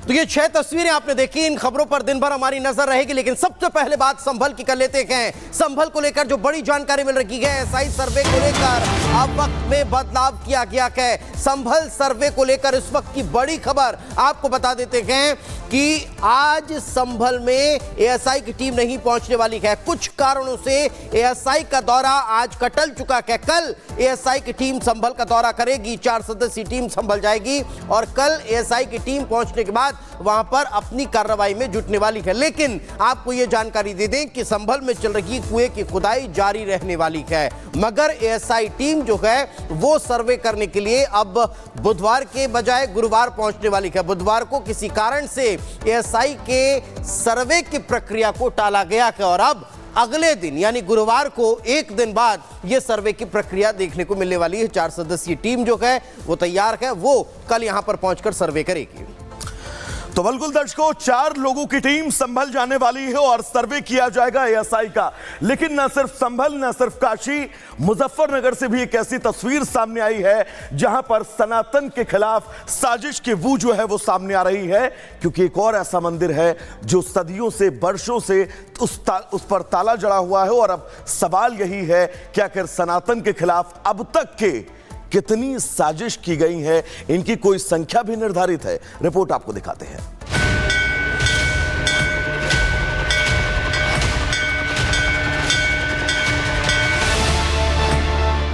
तो ये 6 तस्वीरें आपने देखी। इन खबरों पर दिन भर हमारी नजर रहेगी, लेकिन सबसे पहले बात संभल की कर लेते हैं। संभल को लेकर जो बड़ी जानकारी मिल रही है, एसआई सर्वे को लेकर अब वक्त में बदलाव किया गया है। संभल सर्वे को लेकर इस वक्त की बड़ी खबर आपको बता देते हैं कि आज संभल में एएसआई की टीम नहीं पहुंचने वाली है। कुछ कारणों से एएसआई का दौरा आज कटल चुका है। कल एएसआई की टीम संभल का दौरा करेगी, 4 सदस्यीय टीम संभल जाएगी और कल एएसआई की टीम पहुंचने के बाद वहां पर अपनी कार्रवाई में जुटने वाली है। लेकिन आपको यह जानकारी दे दें कि संभल में चल रही कुएं की खुदाई जारी रहने वाली है, मगर एएसआई टीम जो है वो सर्वे करने के लिए अब बुधवार के बजाय गुरुवार पहुंचने वाली है। बुधवार को किसी कारण से एएसआई के सर्वे की प्रक्रिया को टाला गया है और अब अगले दिन यानी गुरुवार को एक दिन बाद यह सर्वे की प्रक्रिया देखने को मिलने वाली है। 4 सदस्यीय टीम जो है वो तैयार है, वो कल यहां पर पहुंचकर सर्वे करेगी। तो बिल्कुल दर्शकों, 4 लोगों की टीम संभल जाने वाली है और सर्वे किया जाएगा एएसआई का। लेकिन न सिर्फ संभल, न सिर्फ काशी, मुजफ्फरनगर से भी एक ऐसी तस्वीर सामने आई है जहां पर सनातन के खिलाफ साजिश की वो जो है वो सामने आ रही है, क्योंकि एक और ऐसा मंदिर है जो सदियों से, वर्षों से उस पर ताला जड़ा हुआ है। और अब सवाल यही है कि आखिर सनातन के खिलाफ अब तक के कितनी साजिश की गई है, इनकी कोई संख्या भी निर्धारित है। रिपोर्ट आपको दिखाते हैं।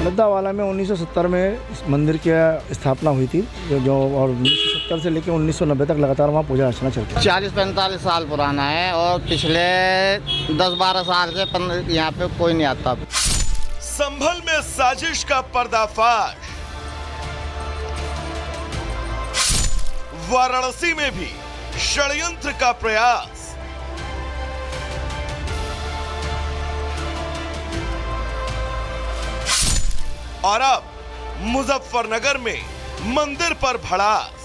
लद्दावाला में 1970 में इस मंदिर की स्थापना हुई थी, जो और 1970 से लेकर 1990 तक लगातार वहाँ पूजा अर्चना चलती है। 40-45 साल पुराना है और पिछले 10-12 साल से यहाँ पे कोई नहीं आता। संभल में साजिश का पर्दाफाश, वाराणसी में भी षड्यंत्र का प्रयास, और अब मुजफ्फरनगर में मंदिर पर भड़ास।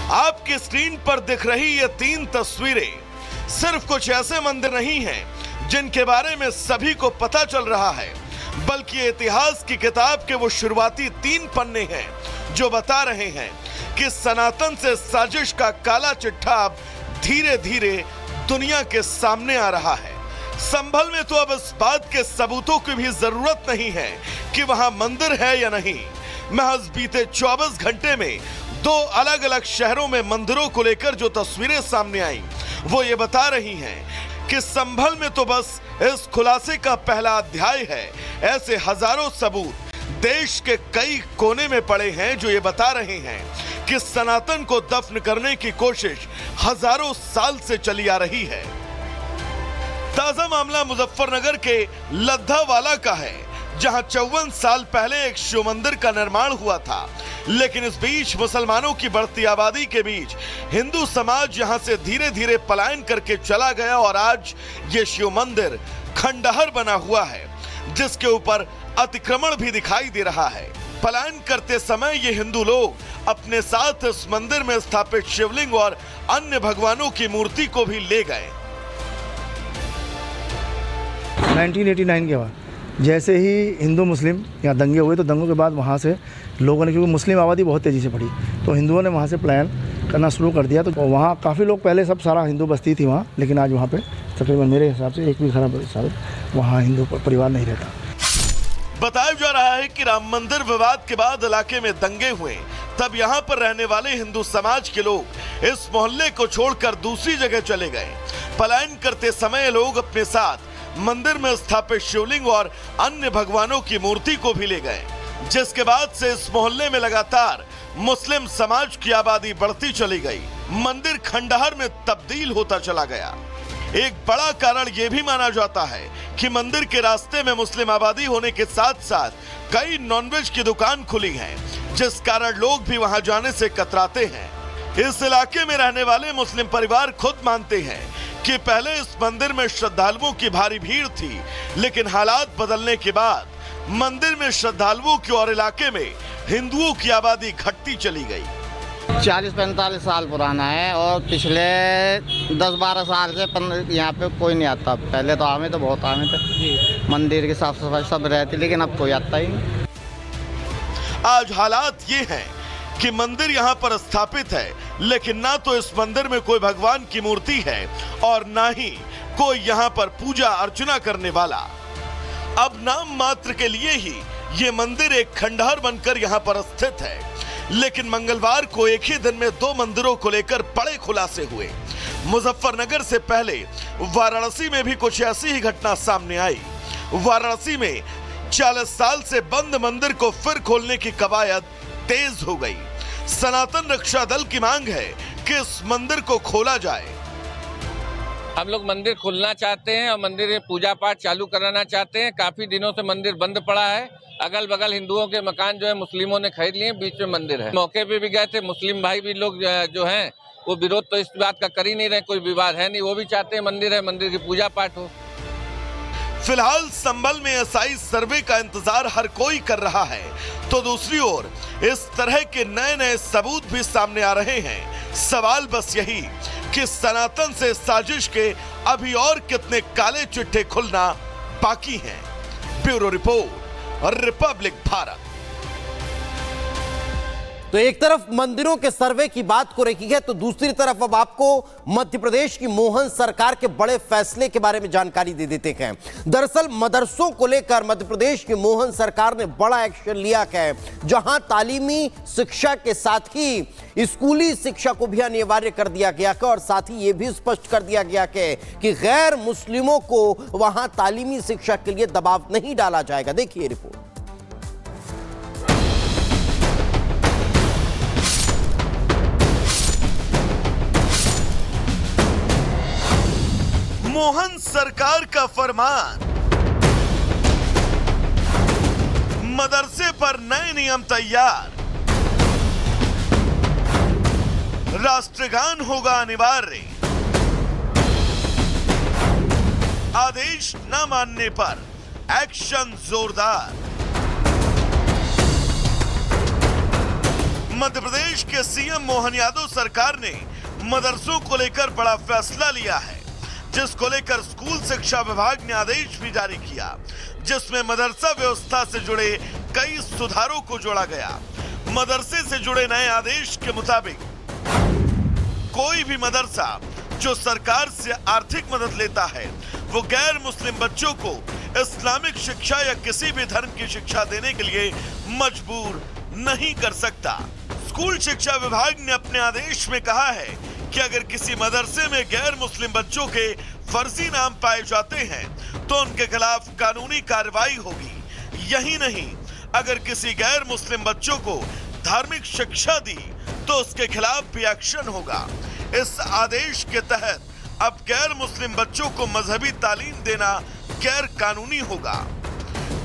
आपकी स्क्रीन पर दिख रही ये 3 तस्वीरें सिर्फ कुछ ऐसे मंदिर नहीं हैं जिनके बारे में सभी को पता चल रहा है, बल्कि इतिहास की किताब के वो शुरुआती 3 पन्ने हैं जो बता रहे हैं कि सनातन से साजिश का काला चिट्ठा अब धीरे धीरे दुनिया के सामने आ रहा है। संभल में तो अब इस बात के सबूतों की भी जरूरत नहीं है कि वहां मंदिर है या नहीं। महज बीते 24 घंटे में 2 अलग अलग शहरों में मंदिरों को लेकर जो तस्वीरें सामने आई वो ये बता रही हैं कि संभल में तो बस इस खुलासे का पहला अध्याय है। ऐसे हजारों सबूत देश के कई कोने में पड़े हैं जो ये बता रहे हैं कि सनातन को दफन करने की कोशिश हजारों साल से चली आ रही है। ताजा मामला मुजफ्फरनगर के लद्दावाला का है, जहां 54 साल पहले एक शिव मंदिर का निर्माण हुआ था। लेकिन इस बीच मुसलमानों की बढ़ती आबादी के बीच हिंदू समाज यहां से धीरे धीरे पलायन करके चला गया और आज ये शिव मंदिर खंडहर बना हुआ है, जिसके ऊपर अतिक्रमण भी दिखाई दे रहा है। पलायन करते समय ये हिंदू लोग अपने साथ इस मंदिर में स्थापित शिवलिंग और अन्य भगवानों की मूर्ति को भी ले गए। 1989 के बाद जैसे ही हिंदू मुस्लिम यहाँ दंगे हुए, तो दंगों के बाद वहाँ से लोगों ने, क्योंकि मुस्लिम आबादी बहुत तेज़ी से बढ़ी, तो हिंदुओं ने वहाँ से प्लान करना शुरू कर दिया। तो वहाँ काफ़ी लोग, पहले सब सारा हिंदू बस्ती थी वहाँ, लेकिन आज वहाँ पे तकरीबन मेरे हिसाब से एक भी खराब वहाँ हिंदू परिवार नहीं रहता। बताया जा रहा है कि राम मंदिर विवाद के बाद इलाके में दंगे हुए, तब यहाँ पर रहने वाले हिंदू समाज के लोग इस मोहल्ले को छोड़कर दूसरी जगह चले गए। पलायन करते समय लोग अपने साथ मंदिर में स्थापित शिवलिंग और अन्य भगवानों की मूर्ति को भी ले गए, जिसके बाद से इस मोहल्ले में लगातार मुस्लिम समाज की आबादी बढ़ती चली गई। मंदिर खंडहर में तब्दील होता चला गया। एक बड़ा कारण यह भी माना जाता है कि मंदिर के रास्ते में मुस्लिम आबादी होने के साथ साथ कई नॉनवेज की दुकान खुली हैं, जिस कारण लोग भी वहां जाने से कतराते हैं। इस इलाके में रहने वाले मुस्लिम परिवार खुद मानते हैं कि पहले इस मंदिर में श्रद्धालुओं की भारी भीड़ थी, लेकिन हालात बदलने के बाद मंदिर में श्रद्धालुओं की और इलाके में हिंदुओं की आबादी घटती चली गई। 40-45 साल पुराना है और पिछले 10-12 साल से यहाँ पे कोई नहीं आता। पहले तो आमे तो बहुत आमे थे, मंदिर की साफ सफाई सब रहती, लेकिन अब कोई आता ही नहीं। आज हालात ये हैं कि मंदिर यहाँ पर स्थापित है, लेकिन ना तो इस मंदिर में कोई भगवान की मूर्ति है और ना ही कोई यहाँ पर पूजा अर्चना करने वाला। अब नाम मात्र के लिए ही ये मंदिर एक खंडहर बनकर यहाँ पर स्थित है। लेकिन मंगलवार को एक ही दिन में 2 मंदिरों को लेकर बड़े खुलासे हुए। मुजफ्फरनगर से पहले वाराणसी में भी कुछ ऐसी ही घटना सामने आई। वाराणसी में 40 साल से बंद मंदिर को फिर खोलने की कवायद तेज हो गई। सनातन रक्षा दल की मांग है कि इस मंदिर को खोला जाए। हम लोग मंदिर खोलना चाहते हैं और मंदिर में पूजा पाठ चालू कराना चाहते हैं। काफी दिनों से मंदिर बंद पड़ा है। अगल बगल हिंदुओं के मकान जो है मुस्लिमों ने खरीद लिए, बीच में मंदिर है। मौके पे भी गए थे, मुस्लिम भाई भी लोग जो हैं वो विरोध तो इस बात का कर ही नहीं रहे, कोई विवाद है नहीं। वो भी चाहते हैं मंदिर है, मंदिर की पूजा पाठ हो। फिलहाल संभल में एसआई सर्वे का इंतजार हर कोई कर रहा है, तो दूसरी ओर इस तरह के नए नए सबूत भी सामने आ रहे हैं। सवाल बस यही कि सनातन से साजिश के अभी और कितने काले चिट्ठे खुलना बाकी हैं। ब्यूरो रिपोर्ट और रिपब्लिक भारत। तो एक तरफ मंदिरों के सर्वे की बात को रखी है, तो दूसरी तरफ अब आपको मध्य प्रदेश की मोहन सरकार के बड़े फैसले के बारे में जानकारी दे देते हैं। दरअसल मदरसों को लेकर मध्य प्रदेश की मोहन सरकार ने बड़ा एक्शन लिया है, जहां तालीमी शिक्षा के साथ ही स्कूली शिक्षा को भी अनिवार्य कर दिया गया है और साथ ही यह भी स्पष्ट कर दिया गया है कि गैर मुस्लिमों को वहां तालीमी शिक्षा के लिए दबाव नहीं डाला जाएगा। देखिए रिपोर्ट। मोहन सरकार का फरमान, मदरसे पर नए नियम तैयार, राष्ट्रगान होगा अनिवार्य, आदेश न मानने पर एक्शन जोरदार। मध्य प्रदेश के सीएम मोहन यादव सरकार ने मदरसों को लेकर बड़ा फैसला लिया है, जिसको लेकर स्कूल शिक्षा विभाग ने आदेश भी जारी किया, जिसमें मदरसा व्यवस्था से जुड़े कई सुधारों को जोड़ा गया। मदरसे से जुड़े नए आदेश के मुताबिक कोई भी मदरसा जो सरकार से आर्थिक मदद लेता है, वो गैर मुस्लिम बच्चों को इस्लामिक शिक्षा या किसी भी धर्म की शिक्षा देने के लिए मजबूर नहीं कर सकता। स्कूल शिक्षा विभाग ने अपने आदेश में कहा है कि अगर किसी मदरसे में गैर मुस्लिम बच्चों के फर्जी नाम पाए जाते हैं तो उनके खिलाफ कानूनी कार्रवाई होगी। यही नहीं, अगर किसी गैर मुस्लिम बच्चों को धार्मिक शिक्षा दी तो उसके खिलाफ भी एक्शन होगा। इस आदेश के तहत अब गैर मुस्लिम बच्चों को मजहबी तालीम देना गैर कानूनी होगा।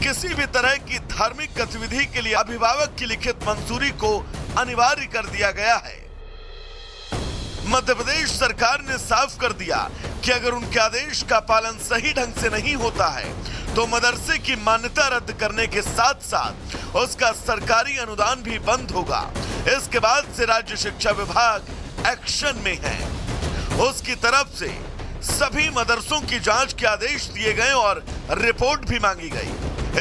किसी भी तरह की धार्मिक गतिविधि के लिए अभिभावक की लिखित मंजूरी को अनिवार्य कर दिया गया है। मध्य प्रदेश सरकार ने साफ कर दिया कि अगर उनके आदेश का पालन सही ढंग से नहीं होता है तो मदरसे की मान्यता रद्द करने के साथ साथ उसका सरकारी अनुदान भी बंद होगा। इसके बाद से राज्य शिक्षा विभाग एक्शन में है। उसकी तरफ से सभी मदरसों की जांच के आदेश दिए गए और रिपोर्ट भी मांगी गई।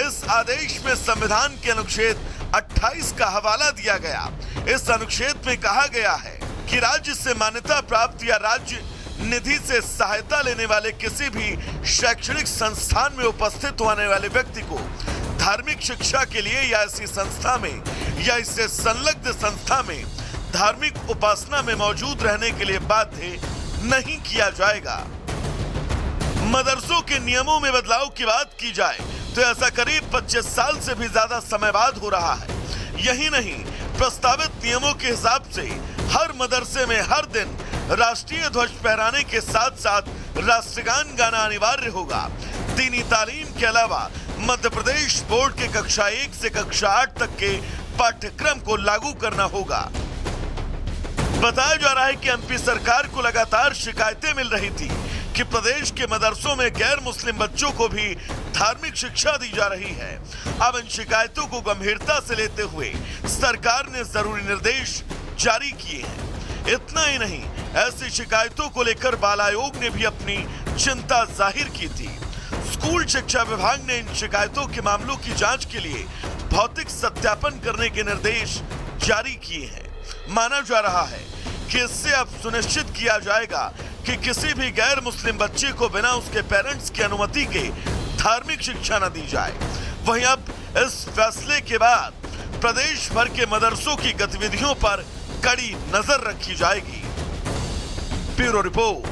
इस आदेश में संविधान के अनुच्छेद 28 का हवाला दिया गया। इस अनुच्छेद में कहा गया है कि राज्य से मान्यता प्राप्त या राज्य निधि से सहायता लेने वाले किसी भी शैक्षणिक संस्थान में उपस्थित होने वाले व्यक्ति को धार्मिक शिक्षा के लिए या ऐसी संस्था में या इससे संलग्न संस्था में धार्मिक उपासना में मौजूद रहने के लिए बाध्य नहीं किया जाएगा। मदरसों के नियमों में बदलाव की बात की जाए तो ऐसा करीब 25 साल से भी ज्यादा समय बाद हो रहा है। यही नहीं, प्रस्तावित नियमों के हिसाब से हर मदरसे में हर दिन राष्ट्रीय ध्वज फहराने के साथ साथ राष्ट्रगान गाना अनिवार्य होगा। दीनी तालीम के अलावा मध्य प्रदेश बोर्ड के कक्षा 1 से कक्षा 8 तक के पाठ्यक्रम को लागू करना होगा। बताया जा रहा है कि एमपी सरकार को लगातार शिकायतें मिल रही थी कि प्रदेश के मदरसों में गैर मुस्लिम बच्चों को भी धार्मिक शिक्षा दी जा रही है। अब इन शिकायतों को गंभीरता से लेते हुए सरकार ने जरूरी निर्देश जारी किए हैं। इतना ही नहीं, ऐसी शिकायतों को लेकर बाल आयोग ने भी अपनी चिंता जाहिर की थी। स्कूल शिक्षा विभाग ने इन शिकायतों के मामलों की जांच के लिए भौतिक सत्यापन करने के निर्देश जारी किए हैं। माना जा रहा है कि इससे अब सुनिश्चित किया जाएगा कि किसी भी गैर मुस्लिम बच्चे को बिना उसके पेरेंट्स की अनुमति के धार्मिक शिक्षा न दी जाए। वहीं अब इस फैसले के बाद प्रदेश भर के मदरसों की गतिविधियों पर कड़ी नजर रखी जाएगी। Bureau report,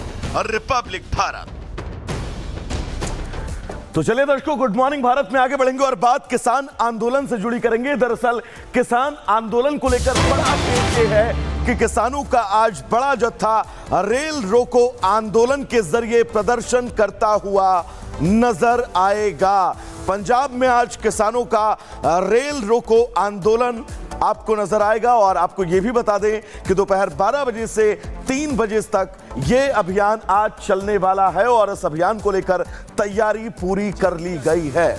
Republic Bharat. तो चलिए दर्शकों, गुड मॉर्निंग भारत में आगे बढ़ेंगे और बात किसान आंदोलन से जुड़ी करेंगे। दरअसल किसान आंदोलन को लेकर बड़ा अपडेट ये है कि किसानों का आज बड़ा जत्था रेल रोको आंदोलन के जरिए प्रदर्शन करता हुआ नजर आएगा। पंजाब में आज किसानों का रेल रोको आंदोलन आपको नजर आएगा और आपको यह भी बता दें कि दोपहर 12 बजे से 3 बजे तक यह अभियान आज चलने वाला है और इस अभियान को लेकर तैयारी पूरी कर ली गई है।